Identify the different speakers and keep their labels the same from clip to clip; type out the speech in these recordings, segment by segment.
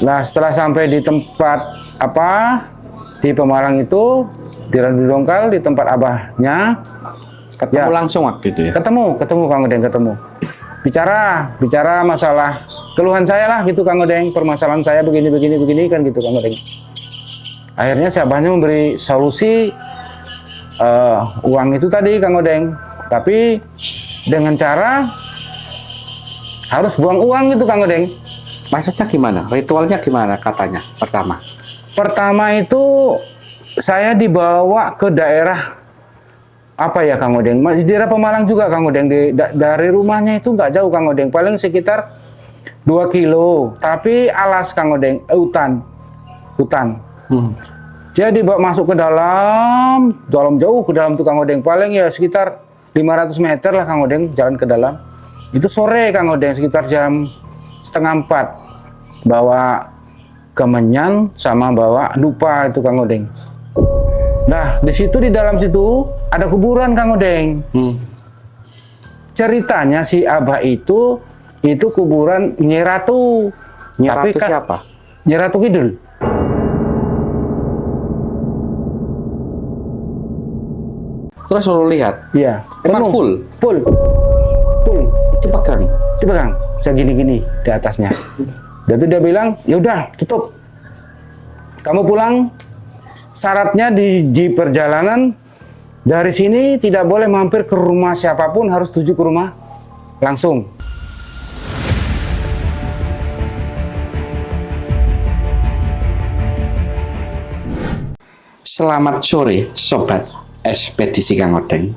Speaker 1: Nah, setelah sampai di tempat di Pemalang itu, di Randu Dongkal, di tempat abahnya,
Speaker 2: Ketemu langsung waktu itu ya?
Speaker 1: ketemu Kang Odeng, ketemu. Bicara masalah keluhan saya lah gitu Kang Odeng, permasalahan saya begini kan gitu Kang Odeng. Akhirnya si abahnya memberi solusi uang itu tadi Kang Odeng, tapi dengan cara harus buang uang gitu Kang Odeng.
Speaker 2: Maksudnya gimana? Ritualnya gimana katanya pertama?
Speaker 1: Pertama itu saya dibawa ke daerah Kang Odeng, masih di daerah Pemalang juga Kang Odeng, dari rumahnya itu nggak jauh Kang Odeng, paling sekitar 2 kilo, tapi alas Kang Odeng, hutan. Dia dibawa masuk ke dalam jauh ke dalam tuh Kang Odeng, paling ya sekitar 500 meter lah Kang Odeng jalan ke dalam. Itu sore Kang Odeng, sekitar jam 3:30, bawa kemenyan sama bawa dupa itu Kang Odeng. Nah, di dalam situ ada kuburan Kang Odeng. Ceritanya si Abah itu kuburan Nyi Ratu.
Speaker 2: Nyi Ratu siapa?
Speaker 1: Nyi Ratu Kidul.
Speaker 2: Terus lu lihat?
Speaker 1: Iya.
Speaker 2: Emang full.
Speaker 1: Dipegang. Saya gini di atasnya. Dan itu dia bilang, ya udah tutup. Kamu pulang. Syaratnya di perjalanan dari sini tidak boleh mampir ke rumah siapapun, harus tuju ke rumah langsung.
Speaker 2: Selamat sore Sobat Ekspedisi Kang Odeng.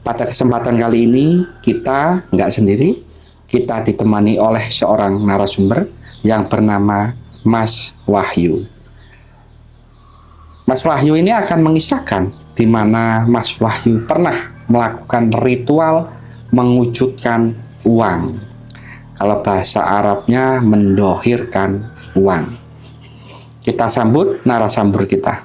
Speaker 2: Pada kesempatan kali ini kita nggak sendiri, kita ditemani oleh seorang narasumber yang bernama Mas Wahyu. Mas Wahyu ini akan mengisahkan di mana Mas Wahyu pernah melakukan ritual mengwujudkan uang. Kalau bahasa Arabnya mendohirkan uang. Kita sambut narasumber kita.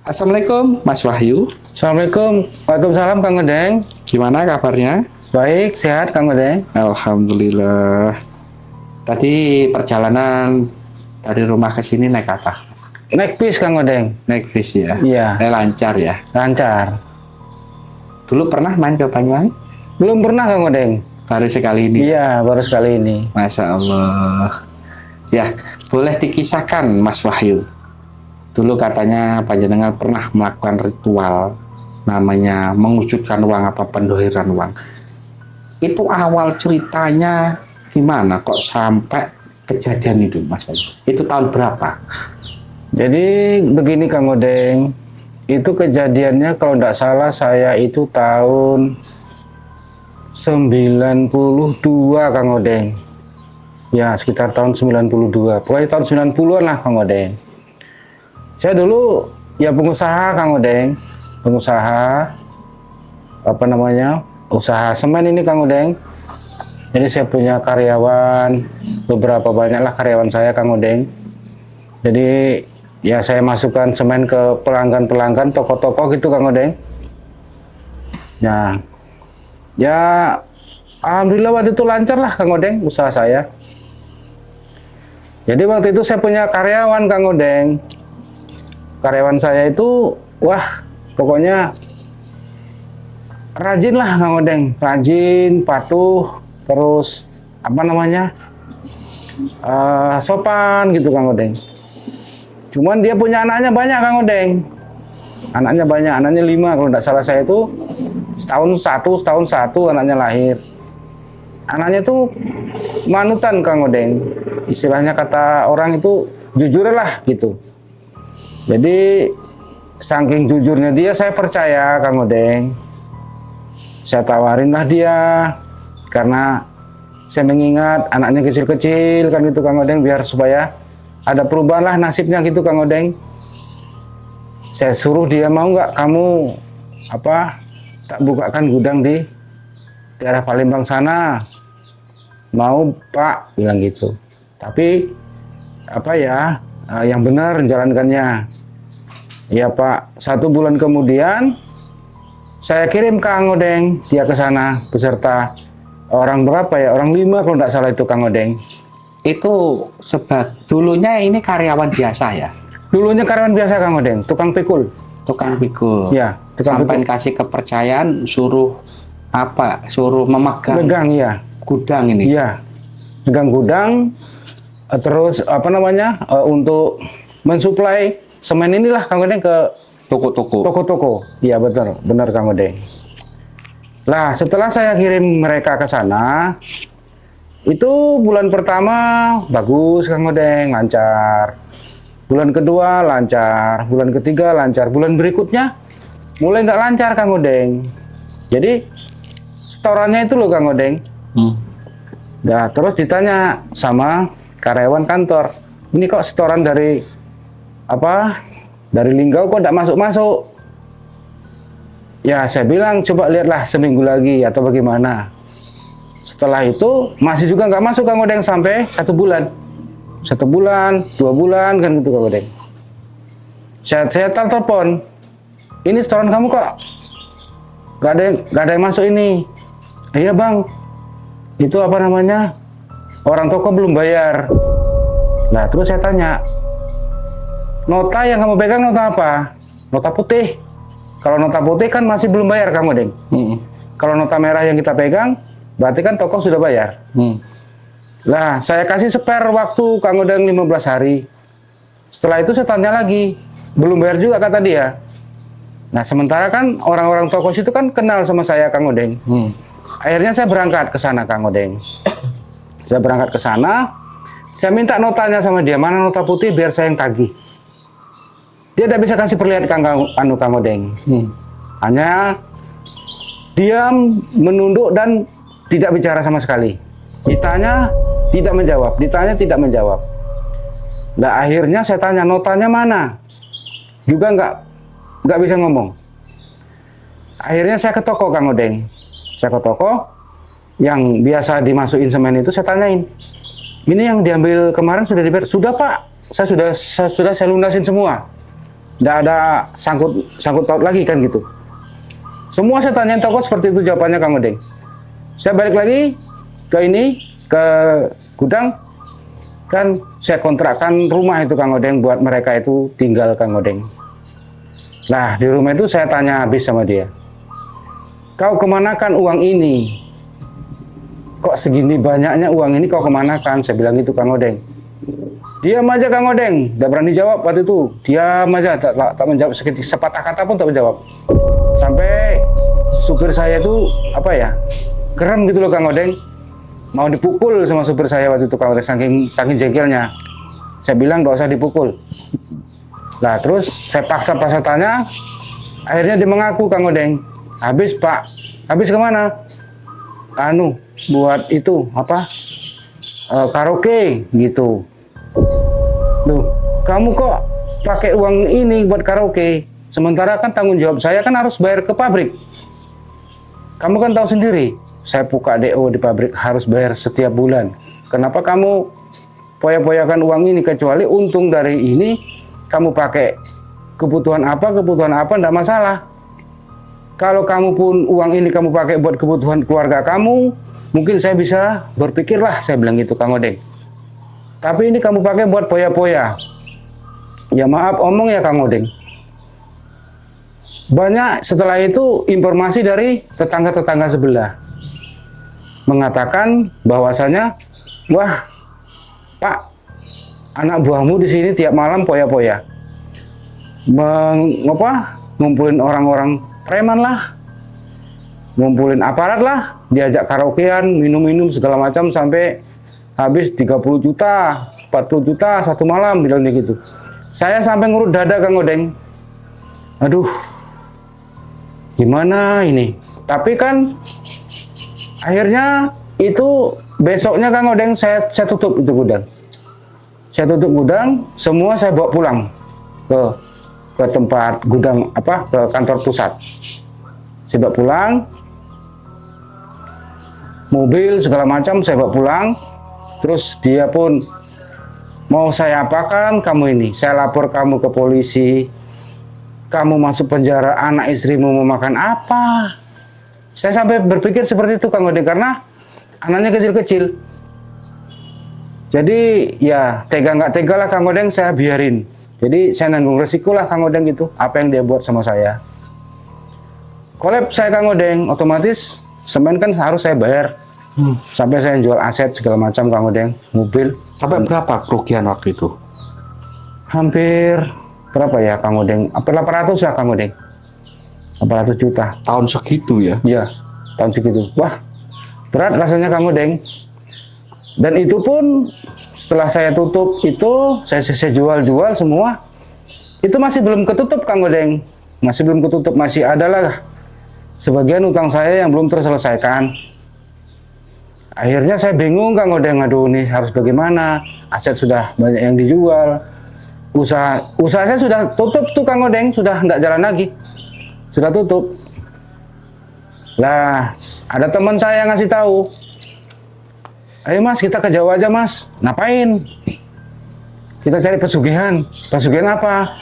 Speaker 2: Assalamualaikum Mas Wahyu.
Speaker 1: Assalamualaikum. Waalaikumsalam Kang Odeng.
Speaker 2: Gimana kabarnya?
Speaker 1: Baik, sehat Kang Odeng.
Speaker 2: Alhamdulillah. Tadi perjalanan dari rumah ke sini naik apa?
Speaker 1: Naik bis Kang Odeng.
Speaker 2: Naik bis ya?
Speaker 1: Iya.
Speaker 2: Lancar ya?
Speaker 1: Lancar.
Speaker 2: Dulu pernah main ke Banyuwangi?
Speaker 1: Belum pernah Kang Odeng.
Speaker 2: Baru sekali ini?
Speaker 1: Iya, baru sekali ini.
Speaker 2: Masya Allah. Ya, boleh dikisahkan Mas Wahyu. Dulu katanya panjenengan pernah melakukan ritual namanya mewujudkan uang pendohiran uang. Itu awal ceritanya gimana kok sampai kejadian itu Mas Wahyu? Itu tahun berapa?
Speaker 1: Jadi begini Kang Odeng, itu kejadiannya kalau tidak salah saya itu tahun 92 Kang Odeng. Ya sekitar tahun 92, pokoknya tahun 90-an lah Kang Odeng. Saya dulu ya pengusaha Kang Odeng, usaha semen ini Kang Odeng. Jadi saya punya karyawan, beberapa banyaklah karyawan saya Kang Odeng. Jadi ya saya masukkan semen ke pelanggan toko-toko gitu Kang Odeng. Nah, ya alhamdulillah waktu itu lancar lah Kang Odeng usaha saya. Jadi waktu itu saya punya karyawan Kang Odeng. Karyawan saya itu wah pokoknya rajin lah Kang Odeng, rajin, patuh, terus sopan gitu Kang Odeng. Cuman dia punya anaknya banyak Kang Odeng. Anaknya 5 kalau tidak salah saya itu setahun satu anaknya lahir. Anaknya itu manutan Kang Odeng. Istilahnya kata orang itu jujur lah gitu. Jadi saking jujurnya dia saya percaya Kang Odeng. Saya tawarinlah dia karena saya mengingat anaknya kecil-kecil kan gitu Kang Odeng, biar supaya ada perubahan lah nasibnya gitu Kang Odeng. Saya suruh dia, mau nggak kamu tak bukakan gudang di daerah Palembang sana? Mau Pak, bilang gitu. Tapi yang benar menjalankannya. Ya Pak, 1 bulan kemudian saya kirim Kang Odeng dia ke sana beserta orang berapa ya? Orang 5 kalau tidak salah itu Kang Odeng.
Speaker 2: itu dulunya ini karyawan biasa ya?
Speaker 1: Dulunya karyawan biasa Kang Odeng, tukang pikul.
Speaker 2: Tukang pikul.
Speaker 1: Ya, tukang
Speaker 2: Sampai
Speaker 1: pikul.
Speaker 2: kasih kepercayaan suruh apa? Suruh memegang
Speaker 1: Megang ya.
Speaker 2: gudang ini.
Speaker 1: Iya. Megang gudang, terus apa namanya? Untuk mensuplai semen inilah Kang Odeng ke
Speaker 2: Toko-toko.
Speaker 1: toko-toko. Iya betul, benar Kang Odeng. Lah, setelah saya kirim mereka ke sana, itu bulan pertama bagus Kang Odeng, lancar. Bulan kedua lancar, bulan ketiga lancar, bulan berikutnya mulai nggak lancar Kang Odeng. Jadi setorannya itu loh Kang Odeng. Nah, terus ditanya sama karyawan kantor, ini kok setoran dari apa? Dari Linggau kok tidak masuk-masuk? Ya saya bilang coba lihatlah seminggu lagi atau bagaimana. Setelah itu masih juga nggak masuk Kang Odeng sampai 1 bulan. 1 bulan, 2 bulan kan gitu Kang Odeng. Saya telepon, ini setoran kamu kok nggak ada yang masuk ini. Iya bang, itu apa namanya, orang toko belum bayar. Nah terus saya tanya, nota yang kamu pegang nota apa? Nota putih. Kalau nota putih kan masih belum bayar Kang Odeng. Kalau nota merah yang kita pegang, berarti kan toko sudah bayar. Lah, saya kasih spare waktu Kang Odeng 15 hari. Setelah itu saya tanya lagi, belum bayar juga kata dia. Nah, sementara kan orang-orang toko situ kan kenal sama saya Kang Odeng. Akhirnya saya berangkat ke sana Kang Odeng. Saya berangkat ke sana, saya minta notanya sama dia, mana nota putih biar saya yang tagih. Dia tidak bisa kasih perlihatkan Kang Odeng. Hanya diam, menunduk dan tidak bicara sama sekali. Ditanya tidak menjawab, ditanya tidak menjawab. Nah akhirnya saya tanya notanya mana, juga nggak bisa ngomong. Akhirnya saya ke toko Kang Odeng. Saya ke toko yang biasa dimasukin semen itu, saya tanyain, ini yang diambil kemarin sudah dibayar? Sudah Pak, saya lunasin semua. Tidak ada sangkut paut lagi kan gitu. Semua saya tanyain toko seperti itu jawabannya Kang Odeng. Saya balik lagi ke gudang, kan saya kontrakkan rumah itu Kang Odeng buat mereka itu tinggal Kang Odeng. Nah di rumah itu saya tanya habis sama dia, kau kemanakan uang ini? Kok segini banyaknya uang ini kau kemanakan? Saya bilang gitu Kang Odeng. Diam aja Kang Odeng, tidak berani jawab waktu itu. Diam aja, tak menjawab sepatah kata pun tak menjawab. Sampai supir saya itu apa ya, keren gitu loh Kang Odeng. Mau dipukul sama supir saya waktu itu Kang Odeng, saking jengkelnya. Saya bilang nggak usah dipukul. Nah terus saya paksa tanya, akhirnya dia mengaku Kang Odeng, habis Pak, habis kemana? Buat itu apa? Karaoke gitu. Loh, kamu kok pakai uang ini buat karaoke? Sementara kan tanggung jawab saya kan harus bayar ke pabrik. Kamu kan tahu sendiri, saya buka DO di pabrik harus bayar setiap bulan. Kenapa kamu poya-poyakan uang ini, kecuali untung dari ini kamu pakai kebutuhan apa enggak masalah. Kalau kamu pun uang ini kamu pakai buat kebutuhan keluarga kamu, mungkin saya bisa berpikirlah, saya bilang gitu Kang Odeng. Tapi ini kamu pakai buat poya-poya. Ya maaf omong ya Kang Odeng. Banyak setelah itu informasi dari tetangga-tetangga sebelah mengatakan bahwasanya, wah Pak, anak buahmu di sini tiap malam poya-poya, ngumpulin orang-orang preman lah, ngumpulin aparat lah, diajak karaokean, minum-minum segala macam sampai habis 30 juta, 40 juta satu malam, bilangnya gitu. Saya sampai ngurut dada Kang Odeng. Aduh, gimana ini? Tapi kan akhirnya itu besoknya Kang Odeng saya tutup itu gudang. Saya tutup gudang, semua saya bawa pulang ke tempat gudang ke kantor pusat. Saya bawa pulang, mobil segala macam saya bawa pulang. Terus dia pun mau saya apakan kamu ini? Saya lapor kamu ke polisi. Kamu masuk penjara, anak istrimu mau makan apa? Saya sampai berpikir seperti itu Kang Odeng, karena anaknya kecil-kecil. Jadi ya tega nggak tega lah Kang Odeng, saya biarin. Jadi saya nanggung resiko lah Kang Odeng gitu, apa yang dia buat sama saya. Kolab saya Kang Odeng, otomatis semen kan harus saya bayar. Sampai saya jual aset segala macam Kang Odeng, mobil.
Speaker 2: Sampai berapa kerugian waktu itu?
Speaker 1: Hampir berapa ya Kang Odeng? Hampir 800 lah Kang Odeng. 800 juta.
Speaker 2: Tahun segitu ya?
Speaker 1: Iya, tahun segitu. Wah, berat rasanya Kang Odeng. Dan itu pun setelah saya tutup itu, saya jual-jual semua. Itu masih belum ketutup Kang Odeng. Masih belum ketutup, masih ada lah sebagian utang saya yang belum terselesaikan. Akhirnya saya bingung Kang Odeng, aduh nih harus bagaimana? Aset sudah banyak yang dijual. Usaha saya sudah tutup tuh Kang Odeng, sudah enggak jalan lagi. Sudah tutup. Lah, ada teman saya yang ngasih tahu. Ayo Mas, kita ke Jawa aja Mas. Ngapain? Kita cari pesugihan. Pesugihan apa?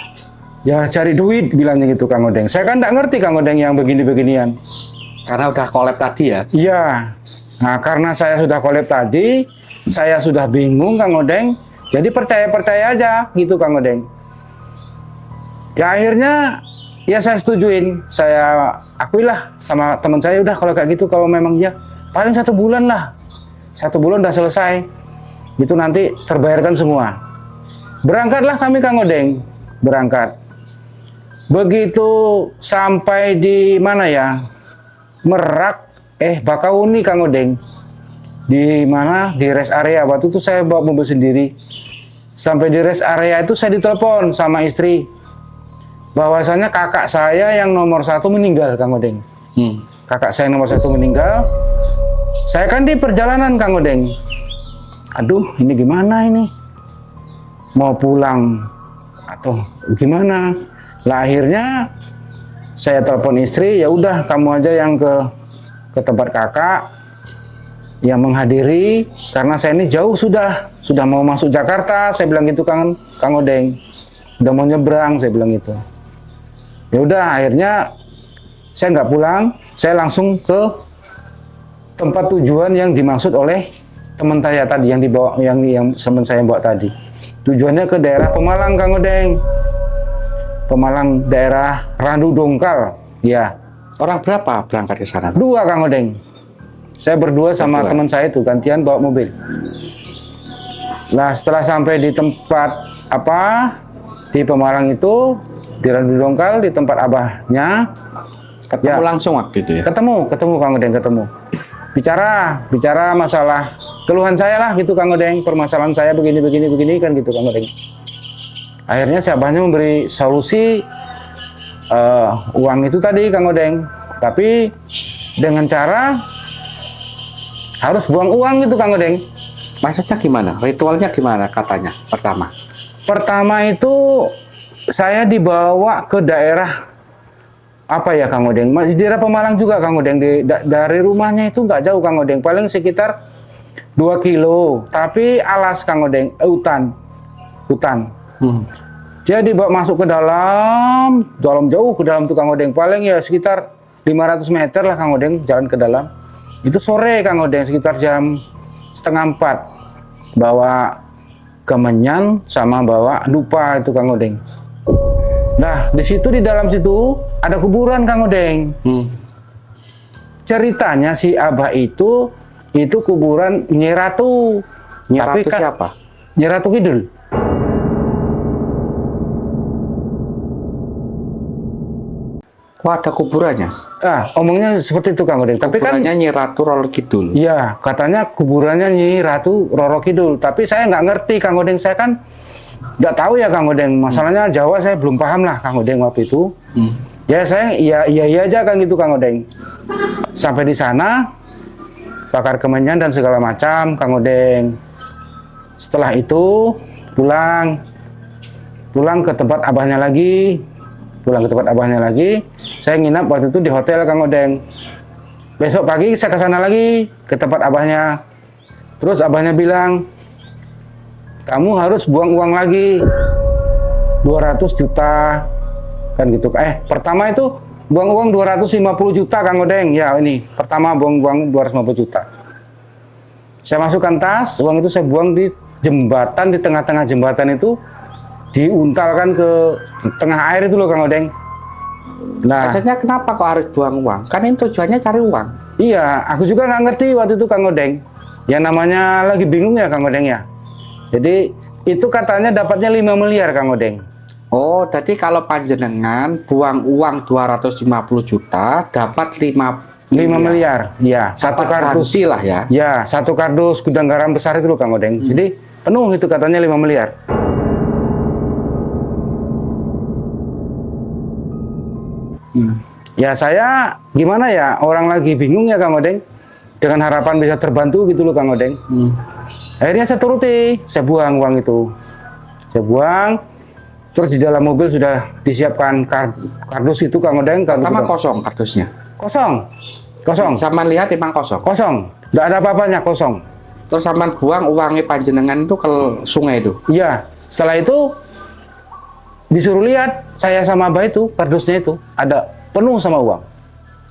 Speaker 1: Ya cari duit, bilangnya gitu Kang Odeng. Saya kan enggak ngerti Kang Odeng yang begini-beginian.
Speaker 2: Karena udah collab tadi ya?
Speaker 1: Iya. Nah, karena saya sudah collab tadi, saya sudah bingung Kang Odeng. Jadi percaya-percaya aja gitu Kang Odeng. Ya akhirnya ya saya setujuin. Saya akuilah sama teman saya, udah kalau kayak gitu, kalau memang ya paling 1 bulan lah. 1 bulan udah selesai. Itu nanti terbayarkan semua. Berangkatlah kami Kang Odeng. Berangkat. Begitu sampai di mana ya? Merak, Bakauni Kang Odeng. Di mana? Di rest area. Waktu itu saya bawa mobil sendiri. Sampai di rest area itu saya ditelepon sama istri. Bahwasanya kakak saya yang nomor 1 meninggal Kang Odeng. Kakak saya yang nomor 1 meninggal. Saya kan di perjalanan Kang Odeng. Aduh, ini gimana ini? Mau pulang atau gimana? Lah akhirnya saya telepon istri, ya udah kamu aja yang ke tempat kakak yang menghadiri, karena saya ini jauh sudah mau masuk Jakarta, saya bilang gitu Kang Odeng. Udah mau nyebrang, saya bilang gitu. Ya udah akhirnya saya nggak pulang, saya langsung ke tempat tujuan yang dimaksud oleh teman saya tadi, yang dibawa, yang teman saya bawa tadi. Tujuannya ke daerah Pemalang Kang Odeng. Pemalang, daerah Randu Dongkal. Ya.
Speaker 2: Orang berapa berangkat ke sana?
Speaker 1: 2 Kang Odeng. Saya berdua sama teman saya itu gantian bawa mobil. Nah, setelah sampai di tempat di Pemalang itu, di Randu Dongkal, di tempat abahnya,
Speaker 2: Ketemu langsung waktu itu ya?
Speaker 1: Ketemu Kang Odeng, ketemu. Bicara masalah keluhan saya lah gitu Kang Odeng, permasalahan saya begini kan gitu Kang Odeng. Akhirnya si abahnya memberi solusi uang itu tadi Kang Odeng, tapi dengan cara harus buang uang gitu Kang Odeng.
Speaker 2: Maksudnya gimana? Ritualnya gimana katanya pertama?
Speaker 1: Pertama itu saya dibawa ke daerah apa ya Kang Odeng? Masih di daerah Pemalang juga Kang Odeng. Dari rumahnya itu nggak jauh Kang Odeng, paling sekitar 2 kilo. Tapi alas Kang Odeng, hutan. Dia dibawa masuk ke dalam jauh ke dalam tuh Kang Odeng. Paling ya sekitar 500 meter lah Kang Odeng jalan ke dalam. Itu sore Kang Odeng, sekitar jam 3:30. Bawa kemenyan sama bawa dupa itu Kang Odeng. Nah, di situ, di dalam situ ada kuburan Kang Odeng. Ceritanya si abah itu kuburan Nyi Ratu.
Speaker 2: Nyi Ratu siapa?
Speaker 1: Nyi Ratu Kidul.
Speaker 2: Wah, ada kuburannya.
Speaker 1: Omongnya seperti itu Kang Odeng. Tapi kan
Speaker 2: kuburannya Nyi Ratu Roro Kidul.
Speaker 1: Iya, katanya kuburannya Nyi Ratu Roro Kidul. Tapi saya nggak ngerti Kang Odeng. Saya kan nggak tahu ya Kang Odeng. Masalahnya Jawa saya belum paham lah Kang Odeng waktu itu. Ya saya iya aja kan gitu Kang Odeng. Sampai di sana bakar kemenyan dan segala macam Kang Odeng. Setelah itu pulang ke tempat abahnya lagi. Saya nginap waktu itu di hotel Kang Odeng. Besok pagi saya ke sana lagi ke tempat abahnya. Terus abahnya bilang, kamu harus buang uang lagi 200 juta kan gitu. Pertama itu buang uang 250 juta Kang Odeng. Ya ini pertama buang 250 juta. Saya masukkan tas, uang itu saya buang di jembatan, di tengah-tengah jembatan itu diuntalkan ke tengah air itu loh Kang Odeng. Nah,
Speaker 2: Maksudnya kenapa kok harus buang uang? Kan ini tujuannya cari uang.
Speaker 1: iya, aku juga nggak ngerti waktu itu Kang Odeng. Ya namanya lagi bingung ya Kang Odeng ya. Jadi itu katanya dapatnya 5 miliar Kang Odeng.
Speaker 2: Oh, jadi kalau panjenengan buang uang 250 juta dapat
Speaker 1: 5 miliar. Ya, satu kardus.
Speaker 2: lah ya.
Speaker 1: Ya, satu kardus gudang garam besar itu loh Kang Odeng. Jadi penuh itu katanya 5 miliar. Ya saya gimana ya, orang lagi bingung ya Kang Odeng. Dengan harapan bisa terbantu gitu loh Kang Odeng. Akhirnya saya turuti, saya buang uang itu. Saya buang, terus di dalam mobil sudah disiapkan kardus itu Kang Odeng.
Speaker 2: Pertama kosong kardusnya.
Speaker 1: Kosong. Kosong.
Speaker 2: Sama lihat emang kosong.
Speaker 1: Kosong. Tidak ada apa-apanya, kosong.
Speaker 2: Terus sama buang uangnya panjenengan itu ke sungai itu.
Speaker 1: Iya. Setelah itu disuruh lihat saya sama Abah itu kardusnya itu ada penuh sama uang.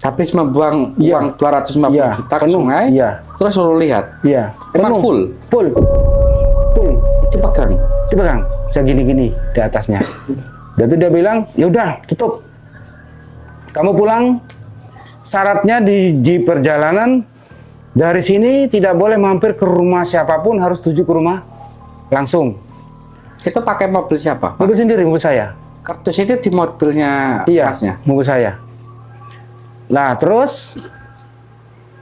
Speaker 2: Habis membuang
Speaker 1: Iya.
Speaker 2: uang 250
Speaker 1: Iya,
Speaker 2: juta ke
Speaker 1: penuh.
Speaker 2: sungai.
Speaker 1: Iya.
Speaker 2: Terus suruh lihat.
Speaker 1: Iya.
Speaker 2: Emang
Speaker 1: Penuh.
Speaker 2: full.
Speaker 1: Full. Full.
Speaker 2: Dipegang.
Speaker 1: Coba Kang, saya gini-gini di atasnya. Dan itu dia bilang, ya udah tutup. Kamu pulang. Syaratnya di perjalanan dari sini tidak boleh mampir ke rumah siapapun, harus tuju ke rumah langsung.
Speaker 2: Itu pakai mobil siapa?
Speaker 1: Mobil sendiri, mobil saya.
Speaker 2: Kardus itu di mobilnya
Speaker 1: Iya,
Speaker 2: masnya.
Speaker 1: mobil saya. Nah, terus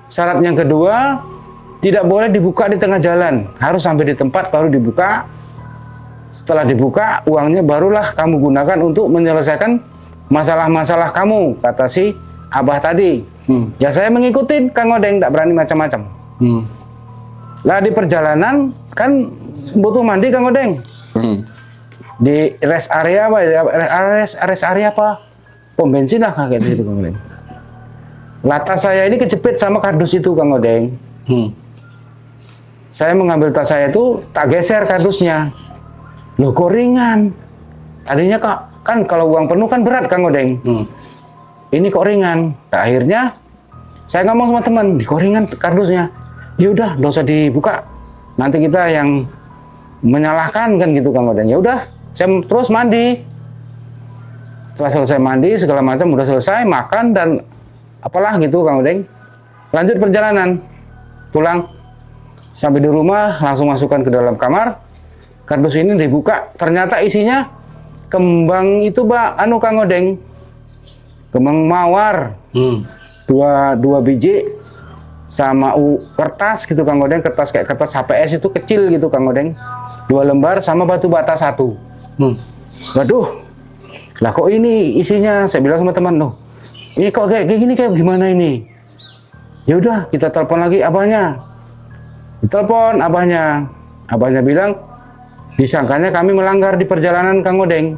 Speaker 1: syarat yang kedua, tidak boleh dibuka di tengah jalan, harus sampai di tempat baru dibuka. Setelah dibuka, uangnya barulah kamu gunakan untuk menyelesaikan masalah-masalah kamu, kata si Abah tadi. Ya saya mengikuti Kang Odeng, tidak berani macam-macam. Lah di perjalanan kan butuh mandi Kang Odeng. Di rest area apa ya? Rest area apa? Pom bensin lah kayak gitu Kang Odeng. Lah tas saya ini kejepit sama kardus itu Kang Odeng. Saya mengambil tas saya itu tak geser kardusnya. Loh kok ringan? Tadinya kan kalau uang penuh kan berat Kang Odeng. Ini kok ringan. Nah, akhirnya saya ngomong sama teman, di kok ringan kardusnya. Ya udah, nggak usah dibuka. Nanti kita yang menyalahkan kan gitu Kang Odeng. Ya udah, saya terus mandi. Setelah selesai mandi segala macam udah selesai, makan dan apalah gitu Kang Odeng. Lanjut perjalanan. Pulang. Sampai di rumah langsung masukkan ke dalam kamar. Kardus ini dibuka, ternyata isinya kembang itu Kang Odeng. Kembang mawar. Dua biji sama kertas gitu Kang Odeng, kertas kayak kertas HPS itu kecil gitu Kang Odeng. 2 lembar sama batu bata 1. Waduh. Lah kok ini isinya, saya bilang sama teman, loh. Ini kok kayak gini, kayak gimana ini? Ya udah, kita telepon lagi abahnya. Ditelepon abahnya. Abahnya bilang, disangkanya kami melanggar di perjalanan Kang Odeng.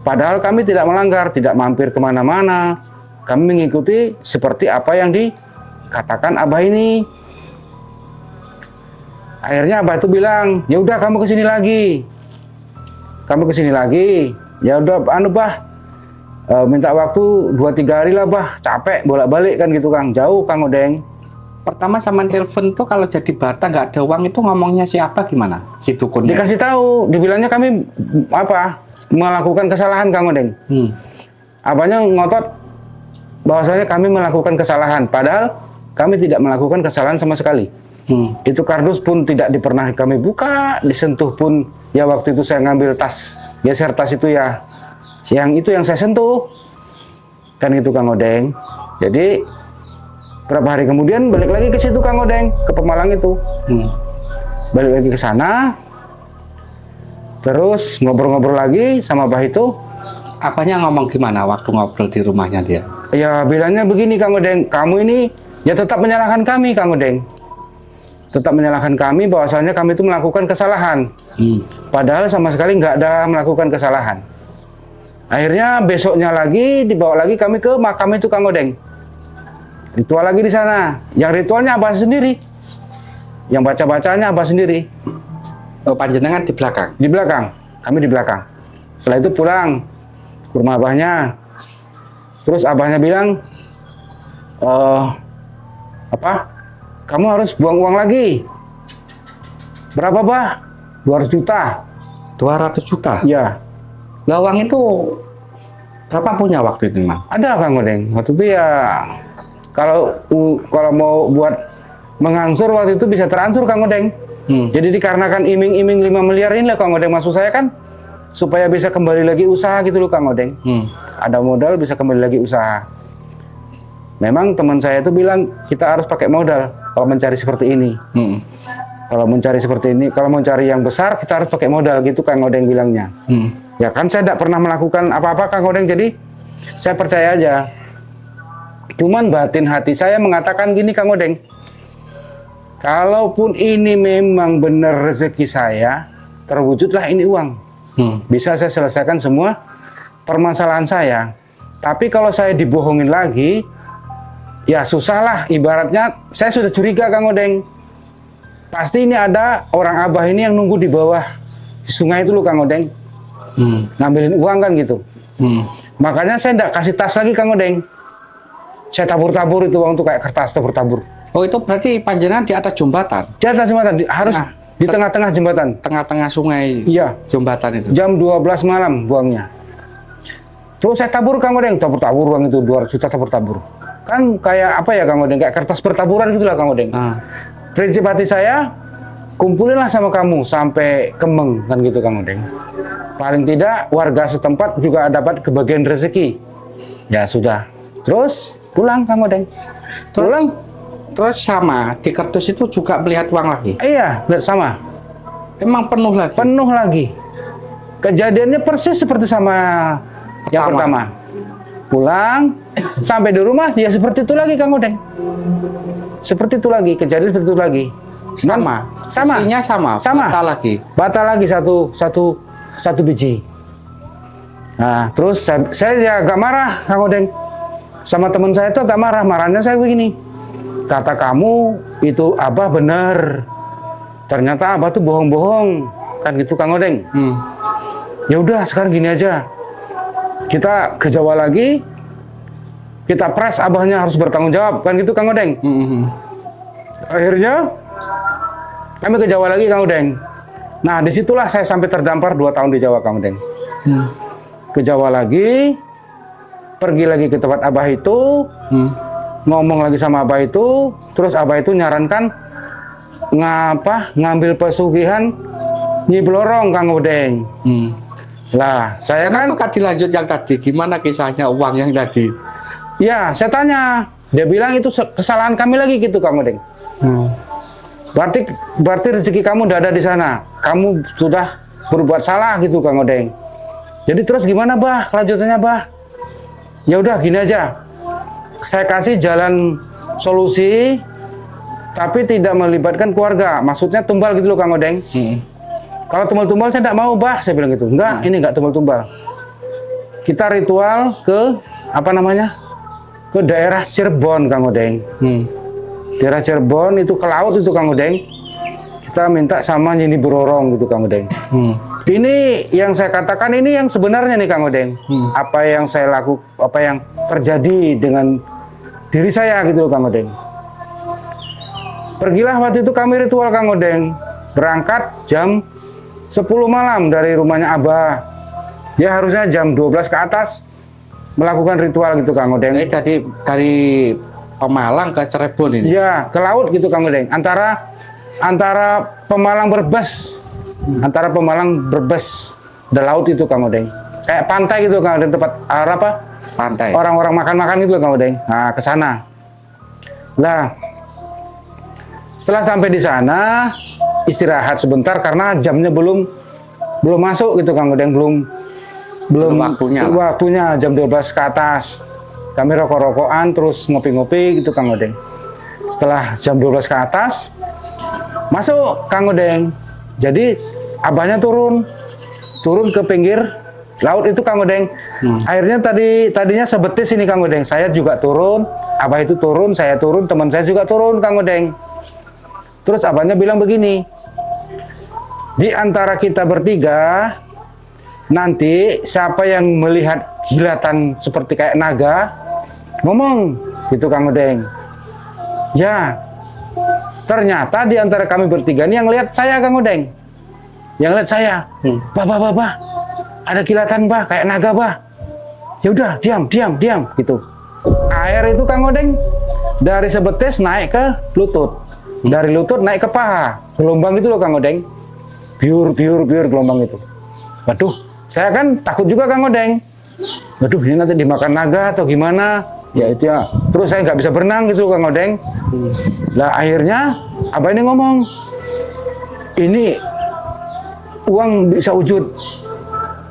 Speaker 1: Padahal kami tidak melanggar, tidak mampir kemana-mana. Kami mengikuti seperti apa yang dikatakan abah ini. Akhirnya abah itu bilang, ya udah kamu kesini lagi. Kamu kesini lagi. Ya udah, bah, minta waktu 2-3 hari lah bah. Capek bolak-balik kan gitu Kang. Jauh Kang Odeng.
Speaker 2: Pertama sama telepon tuh kalau jadi bata nggak ada uang itu ngomongnya siapa gimana? Si dukunnya.
Speaker 1: Dikasih tahu, dibilangnya kami melakukan kesalahan Kang Odeng. Abahnya ngotot bahwasanya kami melakukan kesalahan, padahal kami tidak melakukan kesalahan sama sekali. Itu kardus pun tidak pernah kami buka, disentuh pun ya waktu itu saya ngambil tas, geser tas itu ya, yang itu yang saya sentuh, kan itu Kang Odeng. Jadi berapa hari kemudian balik lagi ke situ Kang Odeng, ke Pemalang itu. Balik lagi ke sana, terus ngobrol-ngobrol lagi sama Abah itu.
Speaker 2: Apanya ngomong gimana waktu ngobrol di rumahnya dia?
Speaker 1: Ya bilangnya begini Kang Odeng, kamu ini ya tetap menyalahkan kami Kang Odeng. Tetap menyalahkan kami bahwasanya kami itu melakukan kesalahan. Padahal sama sekali nggak ada melakukan kesalahan. Akhirnya besoknya lagi dibawa lagi kami ke makam itu Kang Odeng. Ritual lagi di sana. Yang ritualnya Abah sendiri. Yang baca-bacanya Abah sendiri.
Speaker 2: Oh, panjenengan di belakang?
Speaker 1: Di belakang. Kami di belakang. Setelah itu pulang ke rumah abahnya. Terus abahnya bilang, kamu harus buang uang lagi. Berapa bah? 200 juta.
Speaker 2: 200 juta.
Speaker 1: Ya,
Speaker 2: Lawang itu Bapak punya waktu itu, Mang?
Speaker 1: ada Kang Odeng. Waktu itu ya kalau mau buat mengangsur waktu itu bisa teransur Kang Odeng. Jadi dikarenakan iming-iming 5 miliar ini lah Kang Odeng, maksud saya kan supaya bisa kembali lagi usaha gitu loh Kang Odeng. Ada modal bisa kembali lagi usaha. Memang teman saya itu bilang kita harus pakai modal kalau mencari seperti ini. Kalau mencari seperti ini, kalau mau cari yang besar kita harus pakai modal gitu Kang Odeng bilangnya. Ya kan saya tidak pernah melakukan apa-apa Kang Odeng, jadi saya percaya aja. Cuman batin hati saya mengatakan gini Kang Odeng, kalaupun ini memang benar rezeki saya, terwujudlah ini uang. Bisa saya selesaikan semua permasalahan saya. Tapi kalau saya dibohongin lagi, ya susah lah. Ibaratnya saya sudah curiga Kang Odeng. Pasti ini ada orang Abah ini yang nunggu di bawah di sungai itu loh Kang Odeng. Ngambilin uang kan gitu. Makanya saya tidak kasih tas lagi Kang Odeng. Saya tabur-tabur itu uang tuh kayak kertas tabur-tabur.
Speaker 2: Oh, itu berarti panjenengan di atas jembatan?
Speaker 1: Di atas jembatan, harus di tengah-tengah jembatan.
Speaker 2: Tengah-tengah sungai.
Speaker 1: Iya.
Speaker 2: Jembatan itu.
Speaker 1: Jam 12 malam buangnya. Terus saya tabur Kang Odeng, tabur-tabur uang itu 200 juta tabur-tabur. Kan kayak apa ya Kang Odeng, kayak kertas bertaburan gitulah Kang Odeng. Prinsip hati saya, kumpulinlah sama kamu sampai Kemeng kan gitu Kang Odeng. Paling tidak warga setempat juga dapat kebagian rezeki. Ya sudah. Terus pulang Kang Odeng.
Speaker 2: Terus sama di kertas itu juga melihat uang lagi?
Speaker 1: Iya, lihat sama.
Speaker 2: Emang penuh lagi?
Speaker 1: Penuh lagi. Kejadiannya persis seperti sama yang pertama. Pulang, sampai di rumah ya seperti itu lagi Kang Odeng. Seperti itu lagi, kejadian seperti itu lagi.
Speaker 2: Sama. Isinya sama. Batal lagi.
Speaker 1: Batal lagi satu biji. Nah, terus saya ya agak marah Kang Odeng. Sama teman saya itu agak marah. Marahnya saya begini. Kata kamu itu Abah benar. Ternyata Abah tuh bohong-bohong. Kan gitu Kang Odeng. Ya udah sekarang gini aja. Kita ke Jawa lagi. Kita pres Abahnya harus bertanggung jawab. Kan gitu Kang Odeng. Akhirnya kami ke Jawa lagi Kang Odeng. Nah disitulah saya sampai terdampar 2 tahun di Jawa Kang Odeng. Ke Jawa lagi. Pergi lagi ke tempat Abah itu. Ngomong lagi sama Abah itu. Terus Abah itu nyarankan ngambil pesugihan Nyi Blorong Kang Odeng. Lah saya
Speaker 2: Kenapa dilanjut yang tadi? Gimana kisahnya uang yang tadi?
Speaker 1: Ya saya tanya. Dia bilang itu kesalahan kami lagi gitu Kang Odeng. Berarti rezeki kamu udah ada di sana. Kamu sudah berbuat salah gitu Kang Odeng. Jadi terus gimana Bah? Kelanjutannya Bah? Ya udah gini aja. Saya kasih jalan solusi, tapi tidak melibatkan keluarga. Maksudnya tumbal gitu loh Kang Odeng. Kalau tumbal-tumbal saya tidak mau Bah. Saya bilang gitu. Enggak, ini enggak tumbal-tumbal. Kita ritual ke ke daerah Cirebon Kang Odeng. Daerah Cirebon itu ke laut itu Kang Odeng. Kita minta sama Nyi Blorong gitu Kang Odeng. Ini yang saya katakan ini yang sebenarnya nih Kang Odeng. Apa yang saya lakukan, apa yang terjadi dengan diri saya gitu loh Kang Odeng. Pergilah waktu itu kami ritual Kang Odeng. Berangkat jam 10 malam dari rumahnya Abah. Ya harusnya jam 12 ke atas melakukan ritual gitu Kang Odeng.
Speaker 2: Jadi dari Pemalang ke Cirebon ini?
Speaker 1: Ya, ke laut gitu Kang Odeng. Antara Pemalang Brebes. Antara Pemalang Brebes. Ada laut itu Kang Odeng. Kayak pantai gitu Kang Odeng, tempat
Speaker 2: Pantai.
Speaker 1: orang-orang makan-makan gitu Kang Odeng. Nah, ke sana. Lah, setelah sampai di sana istirahat sebentar karena jamnya belum masuk gitu Kang Odeng, belum waktunya jam 12 ke atas. Kami rokok-rokokan terus ngopi-ngopi gitu Kang Odeng. Setelah jam 12 ke atas masuk Kang Odeng. Jadi Abahnya turun ke pinggir laut itu Kang Odeng. Akhirnya tadinya sebetis ini Kang Odeng. Saya juga turun, Abah itu turun, saya turun, teman saya juga turun Kang Odeng. Terus Abahnya bilang begini, di antara kita bertiga nanti siapa yang melihat kilatan seperti kayak naga ngomong gitu Kang Odeng. Ya ternyata di antara kami bertiga ini yang lihat saya Kang Odeng. Yang lihat saya, bah, ada kilatan bah, kayak naga bah. Ya udah, diam, gitu. Air itu Kang Odeng dari sebetis naik ke lutut, dari lutut naik ke paha, gelombang itu loh Kang Odeng, biur gelombang itu. Waduh, saya kan takut juga Kang Odeng. Waduh, ini nanti dimakan naga atau gimana? Ya itu ya. Terus saya nggak bisa berenang gitu loh Kang Odeng. Lah akhirnya Abah ini ngomong, ini uang bisa wujud,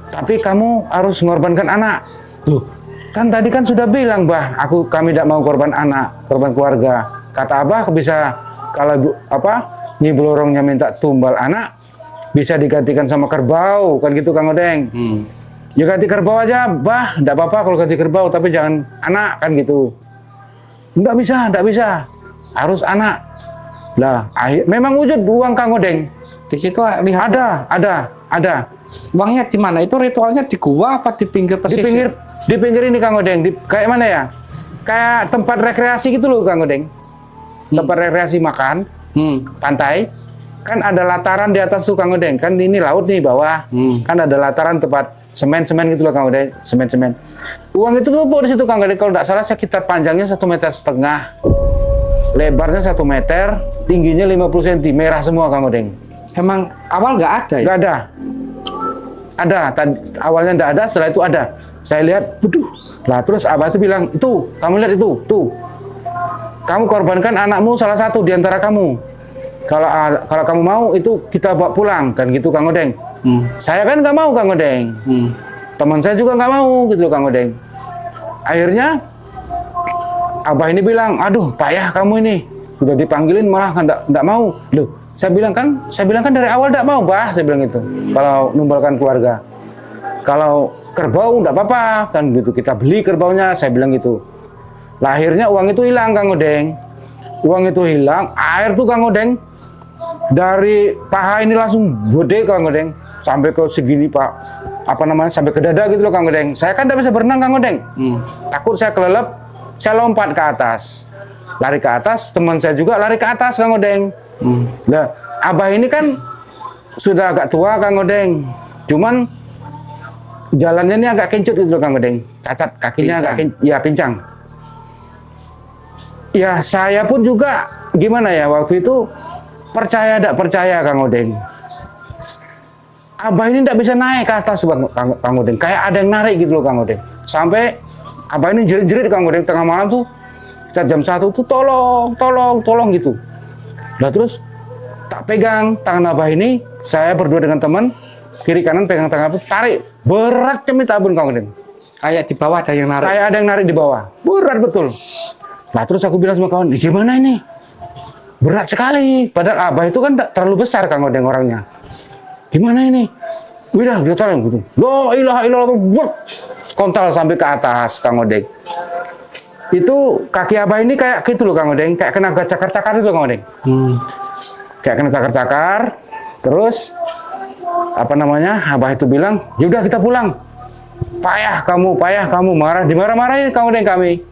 Speaker 1: tapi kamu harus mengorbankan anak. Loh, kan tadi kan sudah bilang bah, kami tidak mau korban anak, korban keluarga. Kata Abah bisa kalau Nyi Blorongnya minta tumbal anak, bisa digantikan sama kerbau, kan gitu Kang Odeng. Ya ganti kerbau aja, bah, enggak apa-apa kalau ganti kerbau, tapi jangan anak, kan gitu. Enggak bisa, harus anak. Lah, memang wujud uang Kang Odeng.
Speaker 2: Di situ lihat
Speaker 1: Ada.
Speaker 2: uangnya di mana? Itu ritualnya di gua apa di pinggir pesisir?
Speaker 1: Di pinggir ini Kang Odeng, kayak mana ya? Kayak tempat rekreasi gitu loh Kang Odeng. Tempat rekreasi makan, pantai. Kan ada lataran di atas tuh Kang Odeng, kan ini laut nih bawah, kan ada lataran tempat semen gitu loh Kang Odeng, semen. Uang itu tumpuk di situ Kang Odeng, kalau tidak salah sekitar panjangnya 1,5 meter, lebarnya 1 meter, tingginya 50 cm, merah semua Kang Odeng.
Speaker 2: Emang awal nggak ada ya?
Speaker 1: Nggak ada. Awalnya nggak ada, setelah itu ada. Saya lihat, waduh. Lah terus Abah itu bilang, itu, kamu lihat itu, tuh. Kamu korbankan anakmu salah satu di antara kamu. Kalau kamu mau itu kita bawa pulang, kan gitu Kang Odeng. Saya kan nggak mau Kang Odeng. Teman saya juga nggak mau gitu loh Kang Odeng. Akhirnya Abah ini bilang, aduh payah kamu ini, sudah dipanggilin malah nggak mau. Loh, saya bilang kan dari awal nggak mau bah, saya bilang gitu. Kalau numbalkan keluarga, kalau kerbau nggak apa-apa, kan gitu, kita beli kerbaunya, saya bilang gitu. Lah akhirnya uang itu hilang Kang Odeng. Uang itu hilang, air tuh Kang Odeng dari paha ini langsung gede Kang Odeng, sampai ke segini Pak, sampai ke dada gitu loh Kang Odeng. Saya kan tidak bisa berenang Kang Odeng, takut saya kelelep, saya lompat ke atas, lari ke atas, teman saya juga lari ke atas Kang Odeng. Nah, Abah ini kan sudah agak tua Kang Odeng, cuman jalannya ini agak kencut gitu loh Kang Odeng, cacat kakinya agak pincang. Ya saya pun juga gimana ya waktu itu, percaya tidak percaya Kang Odeng, Abah ini tidak bisa naik ke atas Kang Odeng, kayak ada yang narik gitu loh Kang Odeng. Sampai Abah ini jerit-jerit Kang Odeng, tengah malam tuh sekitar jam 1 tuh tolong gitu. Nah terus tak pegang tangan Abah ini, saya berdua dengan teman, kiri kanan pegang tangan Abah, tarik, berat kami tabun Kang Odeng.
Speaker 2: Kayak di bawah ada yang narik.
Speaker 1: Kayak ada yang narik di bawah, berat betul. Nah terus aku bilang sama kawan, gimana ini? Berat sekali, padahal Abah itu kan terlalu besar Kang Odeng orangnya. Gimana ini? Udah, dia tolong gitu. La ilaha illallah, kontal sampai ke atas Kang Odeng. Itu kaki Abah ini kayak gitu loh Kang Odeng, kayak kena cakar-cakar itu loh Kang Odeng. Kayak kena cakar-cakar. Terus Abah itu bilang, yaudah kita pulang. Payah kamu, dimarah-marahin Kang Odeng kami.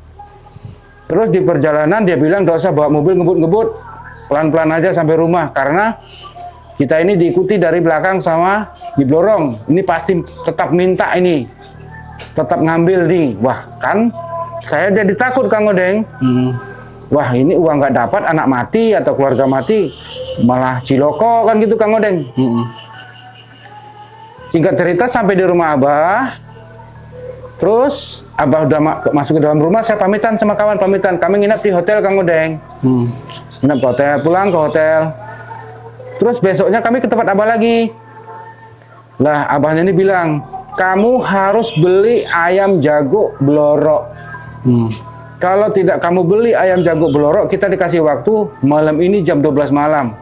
Speaker 1: Terus di perjalanan dia bilang, nggak usah bawa mobil ngebut-ngebut, pelan-pelan aja sampai rumah, karena kita ini diikuti dari belakang sama Nyi Blorong. Ini pasti tetap minta ini, tetap ngambil nih. Wah kan, saya jadi takut Kang Odeng. Wah ini uang nggak dapat, anak mati atau keluarga mati, malah ciloko kan gitu Kang Odeng. Singkat cerita sampai di rumah Abah. Terus Abah udah masuk ke dalam rumah, saya pamitan sama kawan, kami nginap di hotel Kang Odeng. Nginap di hotel, pulang ke hotel. Terus besoknya kami ke tempat Abah lagi. Lah Abahnya ini bilang, kamu harus beli ayam jago blorok. Kalau tidak kamu beli ayam jago blorok, kita dikasih waktu malam ini jam 12 malam.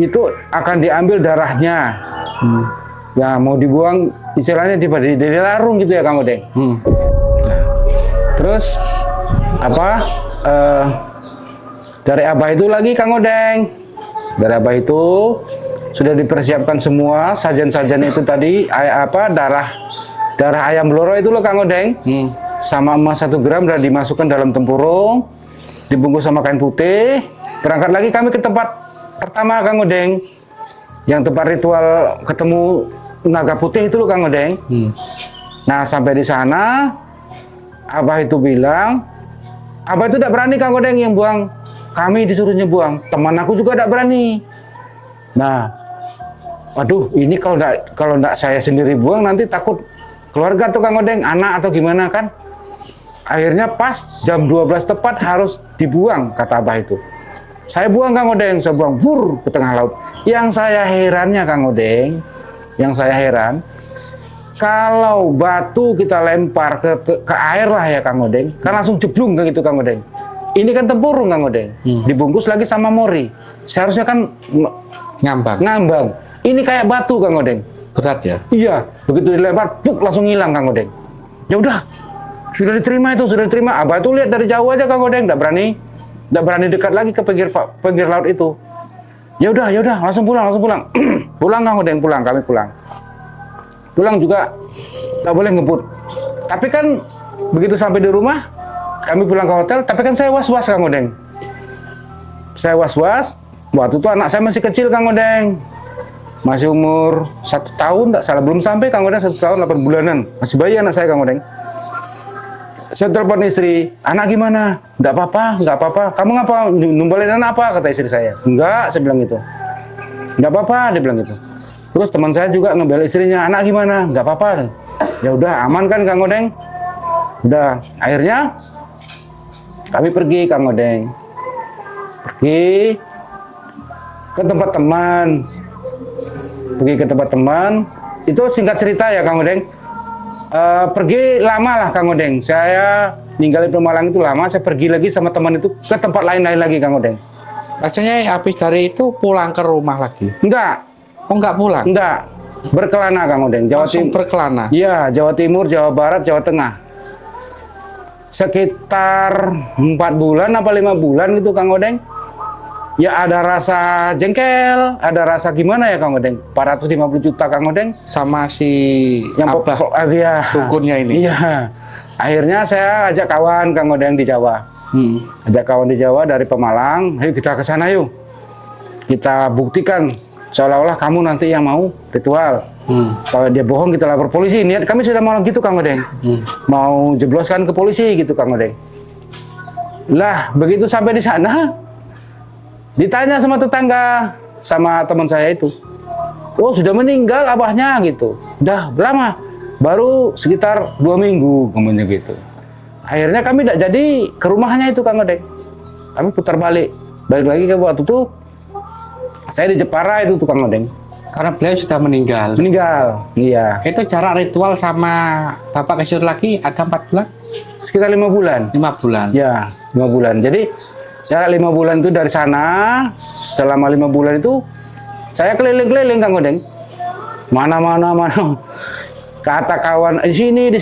Speaker 1: Itu akan diambil darahnya. Ya mau dibuang, istilahnya di larung gitu ya Kang Odeng. Terus dari Abah itu lagi Kang Odeng, dari Abah itu sudah dipersiapkan semua sajian-sajian itu tadi, darah ayam bloro itu loh Kang Odeng, sama emas 1 gram dan dimasukkan dalam tempurung, dibungkus sama kain putih. Berangkat lagi kami ke tempat pertama Kang Odeng. yang tempat ritual ketemu naga putih itu loh Kang Odeng. Nah sampai di sana Abah itu bilang, Abah itu tidak berani Kang Odeng yang buang, kami disuruhnya buang, teman aku juga tidak berani. Nah, waduh ini kalau enggak saya sendiri buang nanti takut keluarga tuh Kang Odeng, anak atau gimana kan. Akhirnya pas jam 12 tepat harus dibuang kata Abah itu. Saya buang Kang Odeng, saya buang bur ke tengah laut. Yang saya herannya Kang Odeng, yang saya heran, kalau batu kita lempar ke air lah ya Kang Odeng, kan langsung jeblung kan gitu Kang Odeng. Ini kan tempurung Kang Odeng, dibungkus lagi sama mori. Seharusnya kan ngambang. Ini kayak batu Kang Odeng.
Speaker 2: Berat ya?
Speaker 1: Iya, begitu dilempar, puk langsung hilang Kang Odeng. Ya udah, sudah diterima itu, sudah diterima. Abah itu lihat dari jauh aja Kang Odeng, nggak berani dekat lagi ke pinggir laut itu. Ya udah, langsung pulang. Pulang Kang Odeng, kami pulang. Pulang juga nggak boleh ngebut. Tapi kan begitu sampai di rumah, kami pulang ke hotel. Tapi kan saya was-was Kang Odeng. Saya was-was. Waktu itu anak saya masih kecil Kang Odeng, masih umur 1 tahun, nggak salah, belum sampai Kang Odeng, 1 tahun 8 bulanan, masih bayi anak saya Kang Odeng. Saya telepon istri, anak gimana? Nggak apa-apa. Kamu ngapa numbalin anak apa? Kata istri saya. Enggak, saya bilang gitu. Nggak apa-apa, dia bilang gitu. Terus teman saya juga ngebel istrinya, anak gimana? Nggak apa-apa. Ya udah, aman kan Kang Odeng? Udah, akhirnya kami pergi Kang Odeng. Pergi ke tempat teman. Itu singkat cerita ya Kang Odeng. Pergi lama lah Kang Odeng. Saya ninggalin Pemalang itu lama. Saya pergi lagi sama teman itu ke tempat lain lagi Kang Odeng.
Speaker 2: Rasanya habis dari itu pulang ke rumah lagi?
Speaker 1: Enggak.
Speaker 2: Oh enggak pulang?
Speaker 1: Enggak. Berkelana Kang Odeng.
Speaker 2: Langsung berkelana?
Speaker 1: Iya, Jawa Timur, Jawa Barat, Jawa Tengah. Sekitar 4 bulan apa 5 bulan gitu Kang Odeng. Ya ada rasa jengkel, ada rasa gimana ya Kang Odeng. 450 juta Kang Odeng.
Speaker 2: Sama si
Speaker 1: yang
Speaker 2: Abah
Speaker 1: ya,
Speaker 2: dukunnya ini?
Speaker 1: Iya. Akhirnya saya ajak kawan Kang Odeng di Jawa. Ajak kawan di Jawa dari Pemalang, ayo kita ke sana yuk. Kita buktikan seolah-olah kamu nanti yang mau ritual. Kalau dia bohong kita lapor polisi. Niat kami sudah mau gitu Kang Odeng. Mau jebloskan ke polisi gitu Kang Odeng. Lah, begitu sampai di sana, ditanya sama tetangga, sama teman saya itu. Oh, sudah meninggal abahnya gitu. Udah lama. Baru sekitar 2 minggu ngomongnya gitu. Akhirnya kami tidak jadi ke rumahnya itu Kang Odeng. Kami putar balik lagi ke waktu itu. Saya di Jepara itu Kang Odeng.
Speaker 2: Karena beliau sudah meninggal.
Speaker 1: Iya.
Speaker 2: Itu jarak ritual sama Bapak Kesur lagi ada 4 bulan?
Speaker 1: Sekitar 5 bulan.
Speaker 2: 5 bulan.
Speaker 1: Ya, 5 bulan. Jadi jarak 5 bulan itu dari sana, selama 5 bulan itu saya keliling-keliling Kang Odeng. Mana. Kata kawan, di sini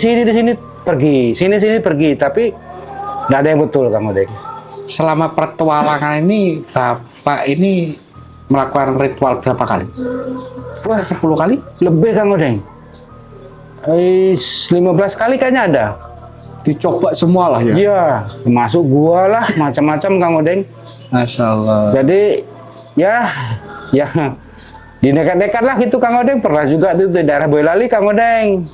Speaker 1: pergi, sini pergi, tapi nggak ada yang betul Kang Odeng.
Speaker 2: Selama pertualangan ini, Bapak ini melakukan ritual berapa kali?
Speaker 1: Wah,
Speaker 2: 10 kali?
Speaker 1: Lebih Kang Odeng. 15 kali kayaknya ada.
Speaker 2: Dicoba semua lah ya?
Speaker 1: Iya, masuk gua lah, macam-macam Kang Odeng.
Speaker 2: Masya Allah.
Speaker 1: Jadi, ya, di dekat-dekat lah gitu Kang Odeng. Pernah juga di daerah Boyolali Kang Odeng.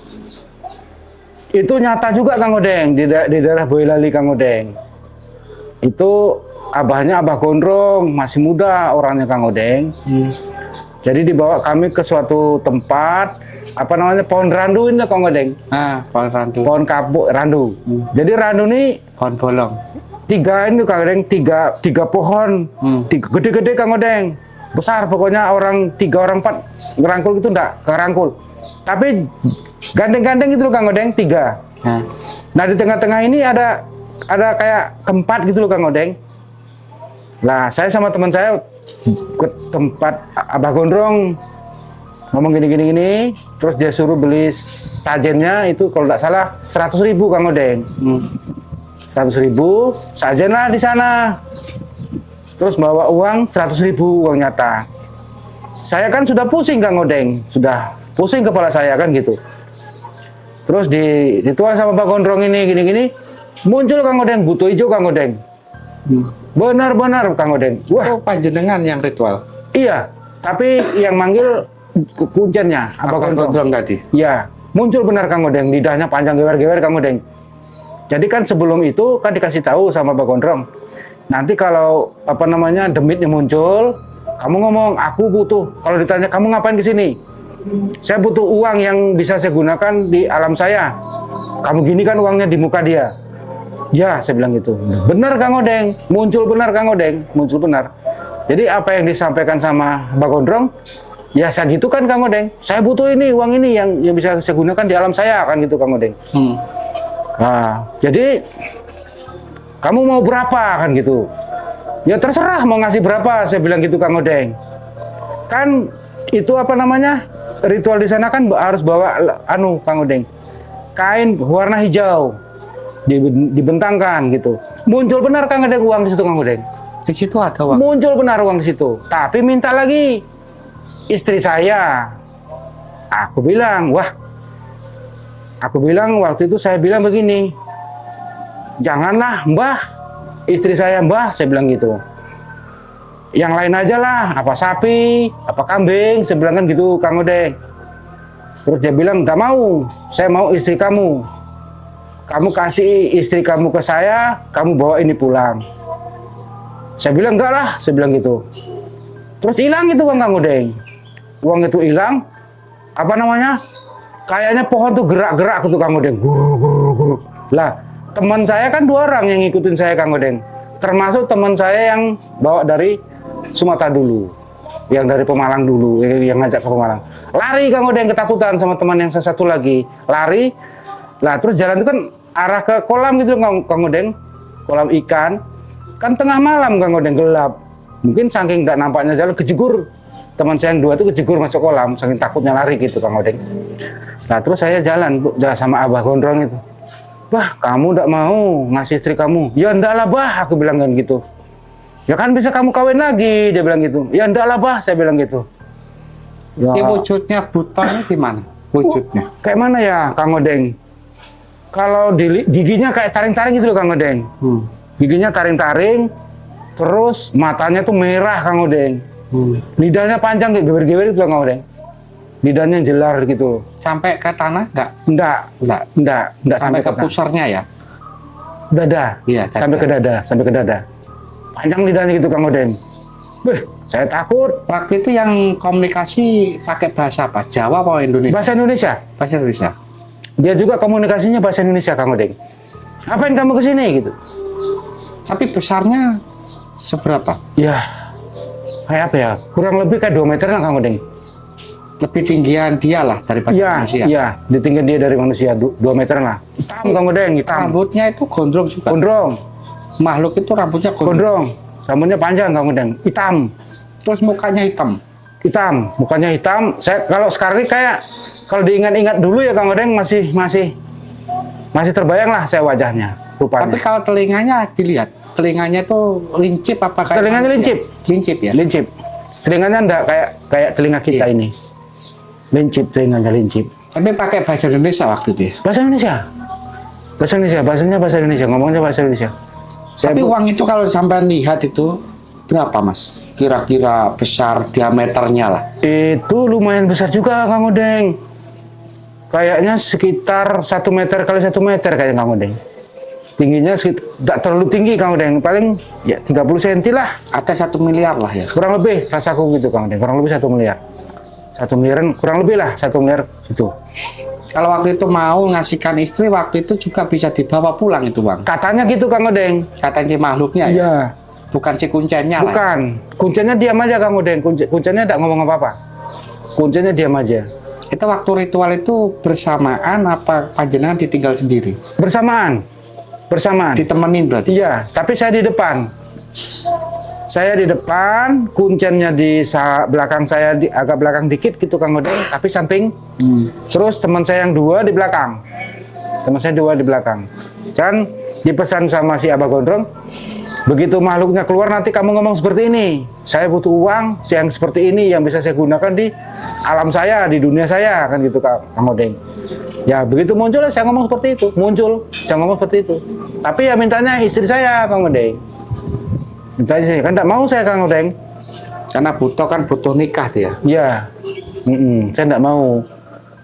Speaker 1: Itu nyata juga Kang Odeng, di daerah Boyolali Kang Odeng. Itu abahnya Abah Gondrong, masih muda orangnya Kang Odeng. Jadi dibawa kami ke suatu tempat, apa namanya, pohon randu ini Kang Odeng.
Speaker 2: Pohon randu.
Speaker 1: Pohon kapuk randu. Jadi randu ini
Speaker 2: Pohon bolong.
Speaker 1: 3 ini Kang Odeng, 3 pohon, gede-gede Kang Odeng, besar pokoknya, 3 orang 4 ngerangkul gitu enggak kerangkul, tapi gandeng-gandeng gitu loh Kang Odeng, 3. Nah di tengah-tengah ini ada kayak keempat gitu loh Kang Odeng. Nah saya sama teman saya ke tempat Abah Gondrong, ngomong gini, terus dia suruh beli sajennya itu kalau nggak salah 100.000 Kang Odeng. 100.000 sajen lah di sana. Terus bawa uang 100.000 uang nyata. Saya kan sudah pusing Kang Odeng, sudah pusing kepala saya kan gitu. Terus ditual sama Pak Gondrong ini gini, muncul Kang Odeng, butuh hijau Kang Odeng. Benar Kang Odeng.
Speaker 2: Wah, panjenengan yang ritual.
Speaker 1: Iya, Tapi yang manggil kuncinya Abah Gondrong.
Speaker 2: Gondrong tadi.
Speaker 1: Ya, muncul benar Kang Odeng, lidahnya panjang gewer-gewer Kang Odeng. Jadi kan sebelum itu kan dikasih tahu sama Abah Gondrong. Nanti kalau apa namanya demitnya muncul, kamu ngomong aku butuh. Kalau ditanya kamu ngapain ke sini? Saya butuh uang yang bisa saya gunakan di alam saya. Kamu gini kan uangnya di muka dia. Ya, saya bilang gitu. Benar Kang Odeng, muncul benar Kang Odeng, muncul benar. Jadi apa yang disampaikan sama Abah Gondrong, ya saya gitu kan Kang Odeng. Saya butuh ini, uang ini yang bisa saya gunakan di alam saya kan gitu Kang Odeng. Nah, jadi kamu mau berapa kan gitu? Ya terserah mau ngasih berapa, saya bilang gitu Kang Odeng. Kan itu apa namanya? Ritual di sana kan harus bawa Kang Odeng. Kain warna hijau dibentangkan gitu. Muncul benar Kang Odeng uang di situ Kang Odeng.
Speaker 2: Di situ ada uang.
Speaker 1: Muncul benar uang di situ. Tapi minta lagi istri saya. Aku bilang waktu itu saya bilang begini. Janganlah Mbah, istri saya Mbah, saya bilang gitu. Yang lain aja lah, apa sapi, apa kambing, saya bilang kan gitu Kang Odeng. Terus dia bilang, enggak mau, saya mau istri kamu. Kamu kasih istri kamu ke saya, kamu bawa ini pulang. Saya bilang enggak lah, saya bilang gitu. Terus hilang itu uang Kang Odeng. Uang itu hilang, apa namanya? Kayaknya pohon tuh gerak-gerak gitu Kang Odeng. Guru. Lah, teman saya kan 2 orang yang ngikutin saya Kang Odeng. Termasuk teman saya yang bawa dari Sumatera dulu. Yang dari Pemalang dulu, yang ngajak ke Pemalang. Lari Kang Odeng ketakutan sama teman yang satu lagi. Lari. Lah terus jalan itu kan arah ke kolam gitu Kang Odeng. Kolam ikan. Kan tengah malam Kang Odeng, gelap. Mungkin saking tidak nampaknya jalan, kejegur. Teman saya yang 2 itu kejegur masuk kolam, saking takutnya lari gitu Kang Odeng. Nah terus saya jalan sama Abah Gondrong itu. Bah, kamu tidak mau ngasih istri kamu? Ya enggak lah Bah, aku bilang kan gitu. Ya kan bisa kamu kawin lagi, dia bilang gitu. Ya enggak lah Bah, saya bilang gitu. Ya.
Speaker 2: Si wujudnya butonnya gimana? Wujudnya?
Speaker 1: Kayak mana ya Kang Odeng? Kalau giginya kayak taring-taring gitu loh Kang Odeng. Giginya taring-taring, terus matanya tuh merah Kang Odeng. Lidahnya panjang kayak gewer-gewer itu Kang Odeng. Lidahnya jelar gitu.
Speaker 2: Sampai ke tanah enggak?
Speaker 1: Enggak
Speaker 2: Sampai ke pusarnya ya?
Speaker 1: Dada.
Speaker 2: Iya,
Speaker 1: sampai ke dada. Panjang lidahnya gitu Kang Odeng. Beh, saya takut.
Speaker 2: Waktu itu yang komunikasi pakai bahasa apa? Jawa apa Indonesia?
Speaker 1: Bahasa Indonesia.
Speaker 2: Bahasa Indonesia.
Speaker 1: Dia juga komunikasinya bahasa Indonesia Kang Odeng. Ngapain kamu kesini gitu?
Speaker 2: Tapi besarnya seberapa?
Speaker 1: Ya, kayak apa ya? Kurang lebih kayak 2 meter lah Kang Odeng.
Speaker 2: Lebih tinggian dia lah daripada manusia.
Speaker 1: Iya, ditinggian dia dari manusia 2 meter lah. Hitam Kang Odeng, hitam.
Speaker 2: Rambutnya itu gondrong juga.
Speaker 1: Gondrong.
Speaker 2: Makhluk itu rambutnya
Speaker 1: Gondrong. Rambutnya panjang Kang Odeng, hitam.
Speaker 2: Terus mukanya hitam.
Speaker 1: Hitam, mukanya hitam. Saya kalau sekarang ini kayak kalau diingat-ingat dulu ya Kang Odeng masih terbayang lah saya wajahnya, rupanya.
Speaker 2: Tapi kalau telinganya dilihat, telinganya tuh lincip apa kayak?
Speaker 1: Telinganya lincip.
Speaker 2: Lincip ya.
Speaker 1: Lincip. Telinganya enggak kayak telinga kita ini. Lincip, telinganya lincip.
Speaker 2: Tapi pakai bahasa Indonesia waktu itu ya?
Speaker 1: Bahasa Indonesia. Bahasanya bahasa Indonesia, ngomongnya bahasa Indonesia.
Speaker 2: Tapi uang itu kalau sampai lihat itu berapa Mas? Kira-kira besar diameternya lah.
Speaker 1: Itu lumayan besar juga Kang Odeng. Kayaknya sekitar 1 meter kali 1 meter kayaknya Kang Odeng. Tingginya tidak terlalu tinggi Kang Odeng, paling ya 30 cm lah.
Speaker 2: Ada 1 miliar lah ya.
Speaker 1: Kurang lebih rasaku gitu Kang Odeng, kurang lebih 1 miliar. 1 miliaran kurang lebih lah 1 miliar gitu.
Speaker 2: Kalau waktu itu mau ngasihkan istri, waktu itu juga bisa dibawa pulang itu Bang.
Speaker 1: Katanya gitu Kang Odeng.
Speaker 2: Katanya si makhluknya ya.
Speaker 1: Iya.
Speaker 2: Bukan si kuncinya lah.
Speaker 1: Bukan. Kuncinya diam aja Kang Odeng. Kuncinya tidak ngomong apa-apa. Kuncinya diam aja.
Speaker 2: Itu waktu ritual itu bersamaan apa panjenengan ditinggal sendiri?
Speaker 1: Bersamaan.
Speaker 2: Ditemenin berarti?
Speaker 1: Iya, tapi saya di depan. Saya di depan, kuncinya di belakang saya, agak belakang dikit gitu Kang Odeng, tapi samping. Terus teman saya yang 2 di belakang. Teman saya 2 di belakang. Kan dipesan sama si Abah Gondrong, begitu makhluknya keluar nanti kamu ngomong seperti ini. Saya butuh uang yang seperti ini yang bisa saya gunakan di alam saya, di dunia saya, kan gitu Kang Odeng. Ya begitu muncul saya ngomong seperti itu. Saya ngomong seperti itu. Tapi ya mintanya istri saya Kang Odeng. Mintanya saya kan tidak mau saya Kang Odeng.
Speaker 2: Karena butuh nikah dia.
Speaker 1: Iya. Saya enggak mau.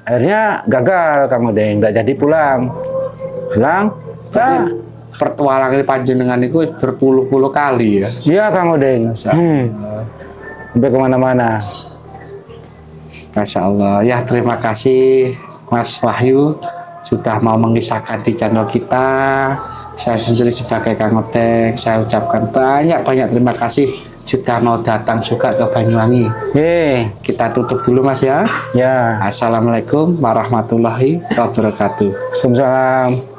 Speaker 1: Akhirnya gagal Kang Odeng, enggak jadi pulang. Pulang, ya.
Speaker 2: Pertualangan panjenengan itu berpuluh-puluh kali ya.
Speaker 1: Iya Kang Odeng. Sampai kemana-mana.
Speaker 2: Masya Allah. Ya terima kasih Mas Wahyu sudah mau mengisahkan di channel kita. Saya sendiri sebagai Kang Odeng, saya ucapkan banyak terima kasih sudah mau datang juga ke Banyuwangi. Kita tutup dulu Mas ya.
Speaker 1: Ya.
Speaker 2: Assalamualaikum warahmatullahi wabarakatuh.
Speaker 1: Waalaikumsalam.